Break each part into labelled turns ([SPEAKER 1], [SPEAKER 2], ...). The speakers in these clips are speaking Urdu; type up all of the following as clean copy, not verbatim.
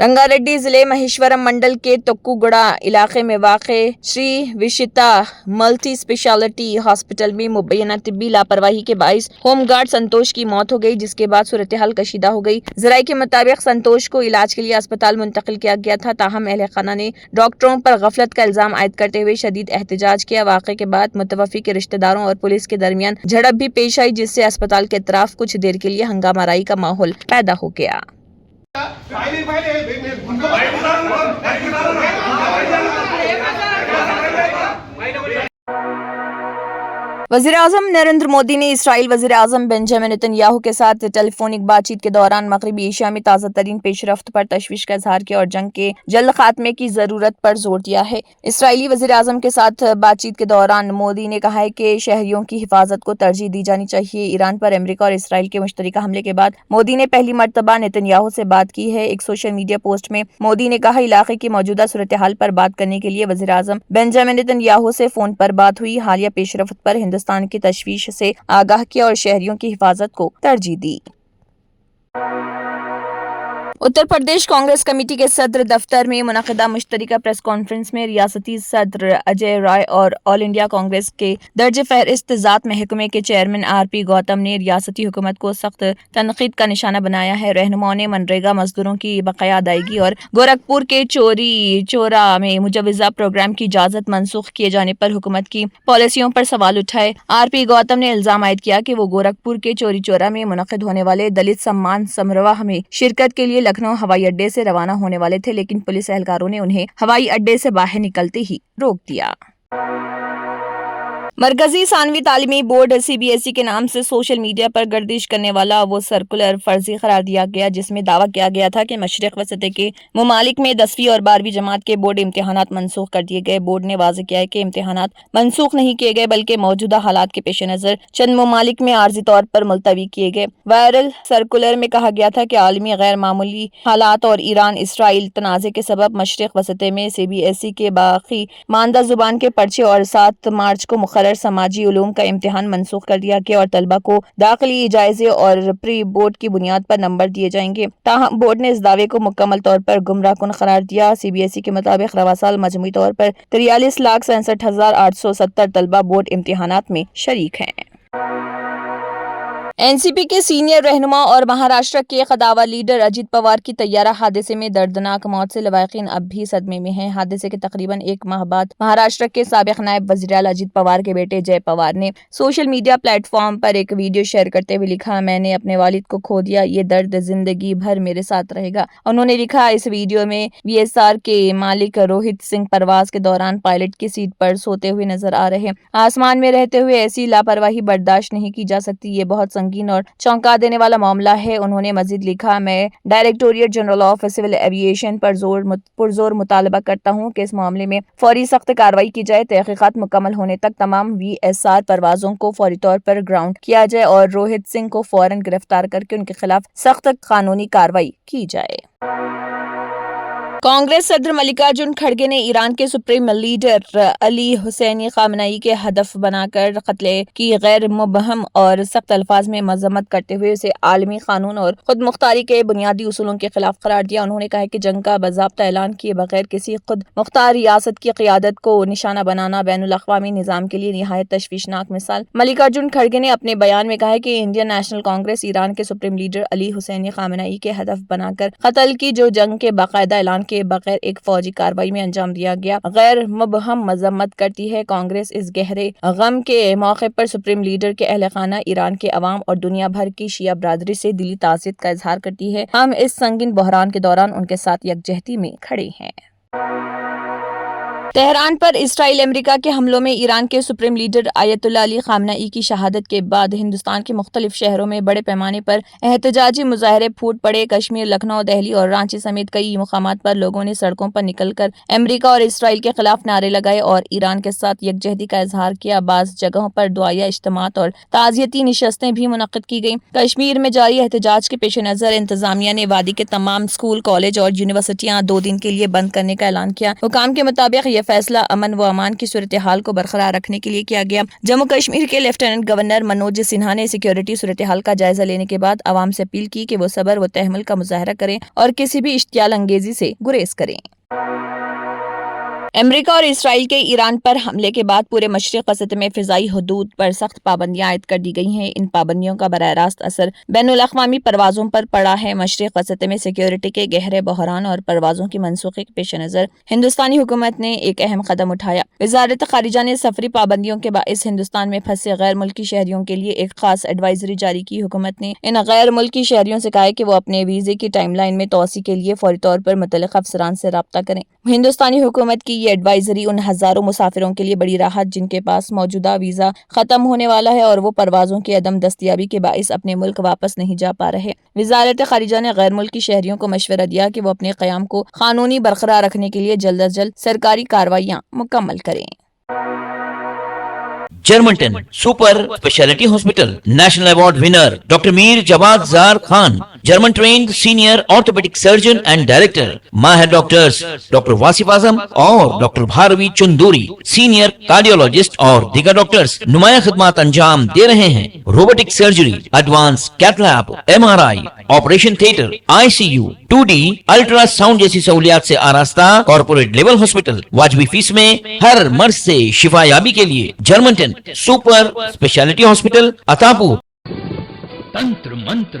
[SPEAKER 1] رنگا ریڈی ضلع مہیشورم منڈل کے تکو گڑا علاقے میں واقع شری وشیتا ملٹی اسپیشلٹی ہاسپٹل میں مبینہ طبی لاپرواہی کے باعث ہوم گارڈ سنتوش کی موت ہو گئی، جس کے بعد صورتحال کشیدہ ہو گئی۔ ذرائع کے مطابق سنتوش کو علاج کے لیے اسپتال منتقل کیا گیا تھا، تاہم اہل خانہ نے ڈاکٹروں پر غفلت کا الزام عائد کرتے ہوئے شدید احتجاج کیا۔ واقعے کے بعد متوفی کے رشتہ داروں اور پولیس کے درمیان جھڑپ بھی پیش آئی، جس سے اسپتال کے اطراف کچھ دیر کے لیے ہنگامہ آرائی کا ماحول پیدا ہو گیا۔ وزیر اعظم نریندر مودی نے اسرائیل وزیر اعظم بنجامن نیتن یاہو کے ساتھ ٹیلی فونک بات چیت کے دوران مغربی ایشیا میں تازہ ترین پیش رفت پر تشویش کا اظہار کیا اور جنگ کے جلد خاتمے کی ضرورت پر زور دیا ہے۔ اسرائیلی وزیر اعظم کے ساتھ بات چیت کے دوران مودی نے کہا ہے کہ شہریوں کی حفاظت کو ترجیح دی جانی چاہیے۔ ایران پر امریکہ اور اسرائیل کے مشترکہ حملے کے بعد مودی نے پہلی مرتبہ نیتن یاہو سے بات کی ہے۔ ایک سوشل میڈیا پوسٹ میں مودی نے کہا، علاقے کی موجودہ صورتحال پر بات کرنے کے لیے وزیر اعظم بنجامن نیتن یاہو سے فون پر بات ہوئی، حالیہ پیش رفت پر ہندوستان کی تشویش سے آگاہ کیا اور شہریوں کی حفاظت کو ترجیح دی۔ اتر پردیش کانگریس کمیٹی کے صدر دفتر میں منعقدہ مشترکہ پریس کانفرنس میں ریاستی صدر اجے رائے اور آل انڈیا کانگریس کے درج فہرست ذات محکمے کے چیئرمین آر پی گوتم نے ریاستی حکومت کو سخت تنقید کا نشانہ بنایا ہے۔ رہنماؤں نے منریگا مزدوروں کی بقایا ادائیگی اور گورکھپور کے چوری چورا میں مجوزہ پروگرام کی اجازت منسوخ کیے جانے پر حکومت کی پالیسیوں پر سوال اٹھائے۔ آر پی گوتم نے الزام عائد کیا کہ وہ گورکھپور کے چوری چورا میں منعقد ہونے والے دلت سمان سمارو میں شرکت کے لیے لکھنؤ ہوائی اڈے سے روانہ ہونے والے تھے، لیکن پولیس اہلکاروں نے انہیں ہوائی اڈے سے باہر نکلتے ہی روک دیا۔ مرکزی ثانوی تعلیمی board C B S E کے نام سے سوشل میڈیا پر گردش کرنے والا وہ سرکولر فرضی قرار دیا گیا جس میں دعویٰ کیا گیا تھا کہ مشرق وسطی کے ممالک میں 10ویں اور 12ویں جماعت کے بورڈ امتحانات منسوخ کر دیے گئے۔ بورڈ نے واضح کیا ہے کہ امتحانات منسوخ نہیں کیے گئے بلکہ موجودہ حالات کے پیش نظر چند ممالک میں عارضی طور پر ملتوی کیے گئے۔ وائرل سرکولر میں کہا گیا تھا کہ عالمی غیر معمولی حالات اور ایران اسرائیل تنازع کے سبب مشرق وسطی میں سی بی ایس ای کے باقی ماندہ زبان کے پرچے اور 7 مارچ کو مقرر سماجی علوم کا امتحان منسوخ کر دیا گیا اور طلبہ کو داخلی جائزے اور پری بورڈ کی بنیاد پر نمبر دیے جائیں گے۔ تاہم بورڈ نے اس دعوے کو مکمل طور پر گمراہ کن قرار دیا۔ سی بی ایس ای کے مطابق رواں سال مجموعی طور پر 43,67,870 طلبہ بورڈ امتحانات میں شریک ہیں۔ این سی پی کے سینئر رہنما اور مہاراشٹر کے قداور لیڈر اجیت پوار کی طیارہ حادثے میں دردناک موت سے لواحقین اب بھی صدمے میں ہیں۔ حادثے کے تقریباً ایک ماہ بعد مہاراشٹر کے سابق نائب وزیر اعلیٰ اجیت پوار کے بیٹے جے پوار نے سوشل میڈیا پلیٹ فارم پر ایک ویڈیو شیئر کرتے ہوئے لکھا، میں نے اپنے والد کو کھو دیا، یہ درد زندگی بھر میرے ساتھ رہے گا۔ انہوں نے لکھا، اس ویڈیو میں وی ایس آر کے مالک روہت سنگھ پرواز کے دوران پائلٹ کی سیٹ پر سوتے ہوئے نظر آ رہے۔ آسمان میں رہتے ہوئے ایسی لاپرواہی برداشت نہیں کی جا سکتی، یہ بہت سنگین اور چونکا دینے والا معاملہ ہے۔ انہوں نے مزید لکھا، میں ڈائریکٹوریٹ جنرل آف سول ایوی ایشن پر پرزور مطالبہ کرتا ہوں کہ اس معاملے میں فوری سخت کارروائی کی جائے، تحقیقات مکمل ہونے تک تمام وی ایس آر پروازوں کو فوری طور پر گراؤنڈ کیا جائے اور روہت سنگھ کو فوراً گرفتار کر کے ان کے خلاف سخت قانونی کارروائی کی جائے۔ کانگریس صدر ملکارجن کھڑگے نے ایران کے سپریم لیڈر علی حسینی خامنئی کے ہدف بنا کر قتل کی غیر مبہم اور سخت الفاظ میں مذمت کرتے ہوئے اسے عالمی قانون اور خود مختاری کے بنیادی اصولوں کے خلاف قرار دیا۔ انہوں نے کہا کہ جنگ کا باضابطہ اعلان کیے بغیر کسی خود مختار ریاست کی قیادت کو نشانہ بنانا بین الاقوامی نظام کے لیے نہایت تشویشناک مثال۔ ملکارجن کھڑگے نے اپنے بیان میں کہا کہ انڈین نیشنل کانگریس ایران کے سپریم لیڈر علی حسینی خامنئی کے ہدف بنا کر قتل کی جو جنگ کے باقاعدہ اعلان کے بغیر ایک فوجی کارروائی میں انجام دیا گیا غیر مبہم مذمت کرتی ہے۔ کانگریس اس گہرے غم کے موقع پر سپریم لیڈر کے اہل خانہ، ایران کے عوام اور دنیا بھر کی شیعہ برادری سے دلی تعزیت کا اظہار کرتی ہے۔ ہم اس سنگین بحران کے دوران ان کے ساتھ یکجہتی میں کھڑے ہیں۔ تہران پر اسرائیل امریکہ کے حملوں میں ایران کے سپریم لیڈر آیت اللہ علی خامنئی کی شہادت کے بعد ہندوستان کے مختلف شہروں میں بڑے پیمانے پر احتجاجی مظاہرے پھوٹ پڑے۔ کشمیر، لکھنؤ، دہلی اور رانچی سمیت کئی مقامات پر لوگوں نے سڑکوں پر نکل کر امریکہ اور اسرائیل کے خلاف نعرے لگائے اور ایران کے ساتھ یکجہتی کا اظہار کیا۔ بعض جگہوں پر دعائیہ اجتماعات اور تعزیتی نشستیں بھی منعقد کی گئیں۔ کشمیر میں جاری احتجاج کے پیش نظر انتظامیہ نے وادی کے تمام اسکول، کالج اور یونیورسٹیاں 2 دن کے لیے بند کرنے کا اعلان کیا۔ حکام کے مطابق یہ یہ فیصلہ امن و امان کی صورتحال کو برقرار رکھنے کے لیے کیا گیا۔ جموں کشمیر کے لیفٹیننٹ گورنر منوج سنہا نے سیکیورٹی صورتحال کا جائزہ لینے کے بعد عوام سے اپیل کی کہ وہ صبر و تحمل کا مظاہرہ کریں اور کسی بھی اشتعال انگیزی سے گریز کریں۔ امریکہ اور اسرائیل کے ایران پر حملے کے بعد پورے مشرق وسط میں فضائی حدود پر سخت پابندیاں عائد کر دی گئی ہیں۔ ان پابندیوں کا براہ راست اثر بین الاقوامی پروازوں پر پڑا ہے۔ مشرق وسط میں سیکیورٹی کے گہرے بحران اور پروازوں کی منسوخی کے پیش نظر ہندوستانی حکومت نے ایک اہم قدم اٹھایا۔ وزارت خارجہ نے سفری پابندیوں کے باعث ہندوستان میں پھنسے غیر ملکی شہریوں کے لیے ایک خاص ایڈوائزری جاری کی۔ حکومت نے ان غیر ملکی شہریوں سے کہا ہے کہ وہ اپنے ویزے کی ٹائم لائن میں توسیع کے لیے فوری طور پر متعلقہ افسران سے رابطہ کریں۔ ہندوستانی حکومت کی یہ ایڈوائزری ان ہزاروں مسافروں کے لیے بڑی راحت جن کے پاس موجودہ ویزا ختم ہونے والا ہے اور وہ پروازوں کی عدم دستیابی کے باعث اپنے ملک واپس نہیں جا پا رہے۔ وزارت خارجہ نے غیر ملکی شہریوں کو مشورہ دیا کہ وہ اپنے قیام کو قانونی برقرار رکھنے کے لیے جلد از جلد سرکاری کارروائیاں مکمل کریں۔
[SPEAKER 2] جرمنٹن super speciality hospital national award winner doctor Mir Jawad Zar Khan, German trained senior orthopaedic surgeon and director, ماہر ڈاکٹرز ڈاکٹر واصف اعظم اور doctor Bharavi Chanduri, senior cardiologist اور دیگر ڈاکٹرز نمایاں خدمات انجام دے رہے ہیں۔ Robotic surgery, advance cath lab, MRI، operation theatre, ICU، 2D ultrasound جیسی سہولیات سے آراستہ کارپوریٹ لیول ہاسپٹل، واجبی فیس میں ہر مرض سے شفا یابی کے لیے جرمنٹن سپر اسپیشلٹی ہاسپٹل عطاپور۔
[SPEAKER 3] تنتر منتر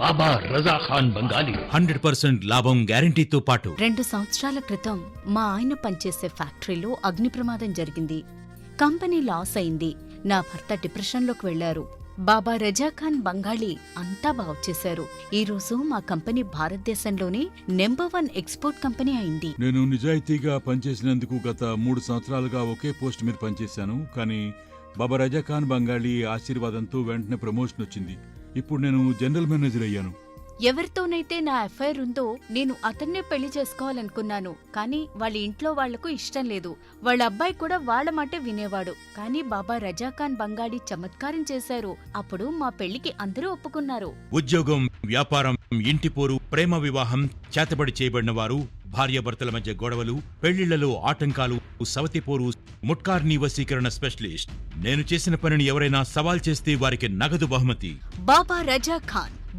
[SPEAKER 3] బాబా రజా ఖాన్ బంగాలి 100% లాభం గ్యారెంటీతో పాటు
[SPEAKER 4] 2 సంవత్సరాల క్రితం మా ఆయన పనిచేసే ఫ్యాక్టరీలో అగ్ని ప్రమాదం జరిగింది। కంపెనీ లాస్ అయింది। నా భర్త డిప్రెషన్లోకి వెళ్లారు। బాబా రజాఖాన్ బంగాళీ అంతా బాగు చేశారు। ఈ రోజు మా కంపెనీ భారతదేశంలోనే నెంబర్ 1 ఎక్స్పోర్ట్ కంపెనీ అయింది।
[SPEAKER 5] నేను నిజాయితీగా పనిచేసినందుకు గత 3 సంవత్సరాలుగా ఒకే పోస్ట్ మీద పనిచేశాను, కానీ బాబా రజాఖాన్ బంగాళీ ఆశీర్వాదంతో వెంటనే ప్రమోషన్ వచ్చింది। ఇప్పుడు నేను జనరల్ మేనేజర్ అయ్యాను।
[SPEAKER 4] ఎవరితోనైతే నా అఫైర్ ఉందో నేను అతన్నే పెళ్లి చేసుకోవాలనుకున్నాను, కానీ వాళ్ళ ఇంట్లో వాళ్లకు ఇష్టం లేదు। వాళ్ళ అబ్బాయి కూడా వాళ్ళ మాటే వినేవాడు, కానీ బాబా రజాఖాన్ బంగాళీ చమత్కారం చేశారు। అప్పుడు మా పెళ్లికి అందరూ ఒప్పుకున్నారు।
[SPEAKER 3] ఉద్యోగం, వ్యాపారం, ఇంటి పోరు, ప్రేమ వివాహం, చేతబడి చేయబడిన వారు, భార్యాభర్తల మధ్య గొడవలు, పెళ్లిళ్లలో ఆటంకాలు, సవతిపోరు, ముట్కార్ని వశీకరణ స్పెషలిస్ట్। నేను చేసిన పనిని ఎవరైనా సవాల్ చేస్తే వారికి నగదు బహుమతి।
[SPEAKER 4] బాబా రజాఖాన్,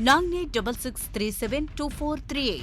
[SPEAKER 4] 9866372438।